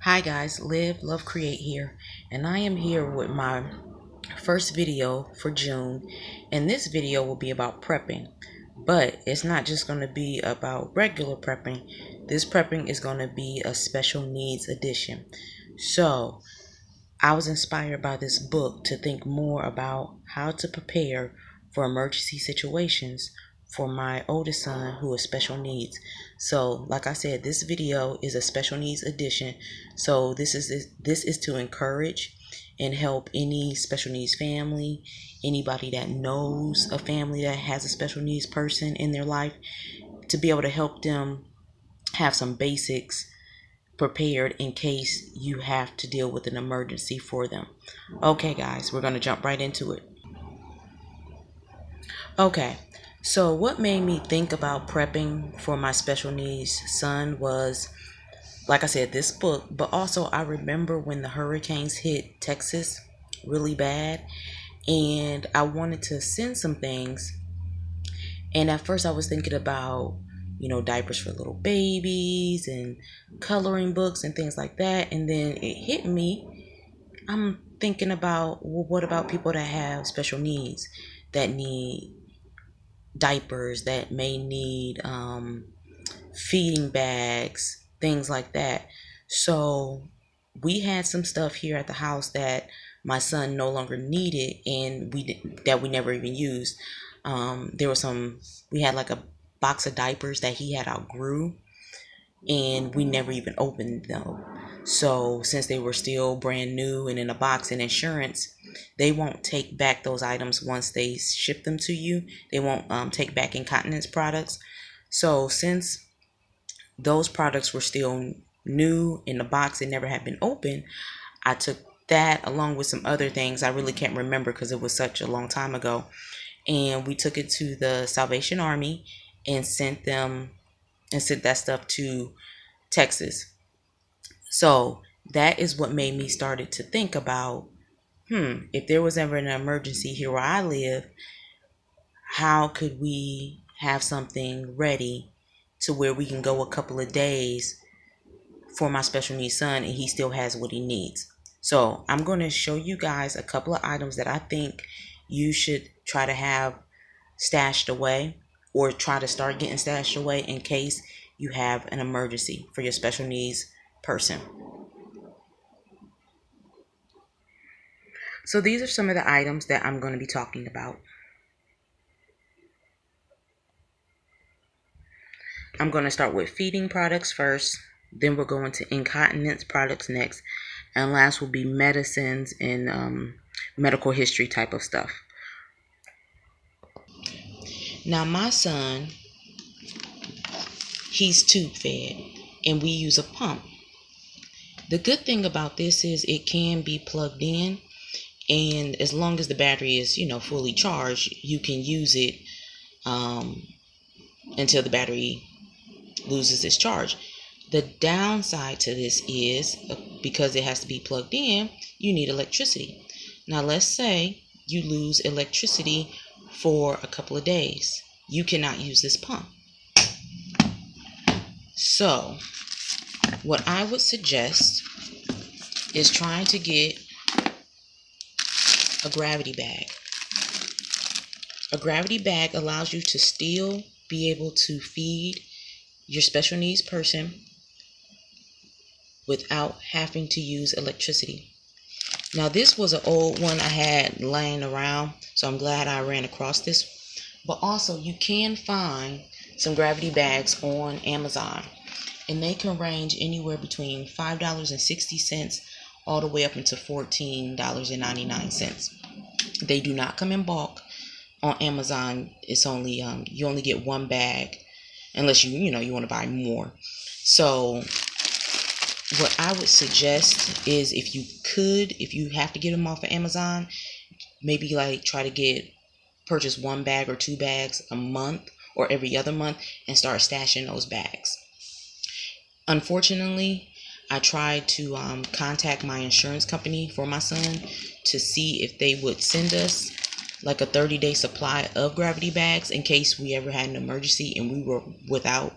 Hi guys, Live, Love, Create here, and I am here with my first video for June, and this video will be about prepping, but it's not just going to be about regular prepping. This prepping is going to be a special needs edition. So I was inspired by this book to think more about how to prepare for emergency situations for my oldest son who is special needs. So, like I said, this video is a special needs edition. So this is to encourage and help any special needs family, anybody that knows a family that has a special needs person in their life, to be able to help them have some basics prepared in case you have to deal with an emergency for them. Okay, guys, we're going to jump right into it. Okay, so what made me think about prepping for my special needs son was, like I said, this book, but also I remember when the hurricanes hit Texas really bad, and I wanted to send some things. And at first I was thinking about, diapers for little babies and coloring books and things like that. And then it hit me. I'm thinking about, well, what about people that have special needs, that need diapers, that may need feeding bags, things like that. So we had some stuff here at the house that my son no longer needed, and that we never even used. There was we had like a box of diapers that he had outgrew, and we never even opened them. So since they were still brand new and in a box, and insurance, they won't take back those items once they ship them to you. They won't take back incontinence products. So since those products were still new in the box and never had been opened, I took that along with some other things I really can't remember because it was such a long time ago, and we took it to the Salvation Army and sent that stuff to Texas. So that is what made me started to think about, if there was ever an emergency here where I live, how could we have something ready to where we can go a couple of days for my special needs son and he still has what he needs. So I'm going to show you guys a couple of items that I think you should try to have stashed away, or try to start getting stashed away in case you have an emergency for your special needs person. So these are some of the items that I'm going to be talking about. I'm going to start with feeding products first, then we'll go into incontinence products next, and last will be medicines and medical history type of stuff. Now my son, he's tube fed, and we use a pump. The good thing about this is it can be plugged in, and as long as the battery is, fully charged, you can use it until the battery loses its charge. The downside to this is, because it has to be plugged in, you need electricity. Now let's say you lose electricity for a couple of days. You cannot use this pump. So what I would suggest is trying to get a gravity bag. A gravity bag allows you to still be able to feed your special needs person without having to use electricity. Now this was an old one I had laying around, so I'm glad I ran across this. But also you can find some gravity bags on Amazon, and they can range anywhere between $5.60 all the way up into $14.99. They do not come in bulk. On Amazon, it's only you only get one bag, unless you want to buy more. So what I would suggest is, if you have to get them off of Amazon, maybe like try to purchase one bag or two bags a month or every other month, and start stashing those bags. Unfortunately, I tried to contact my insurance company for my son to see if they would send us like a 30-day supply of gravity bags in case we ever had an emergency and we were without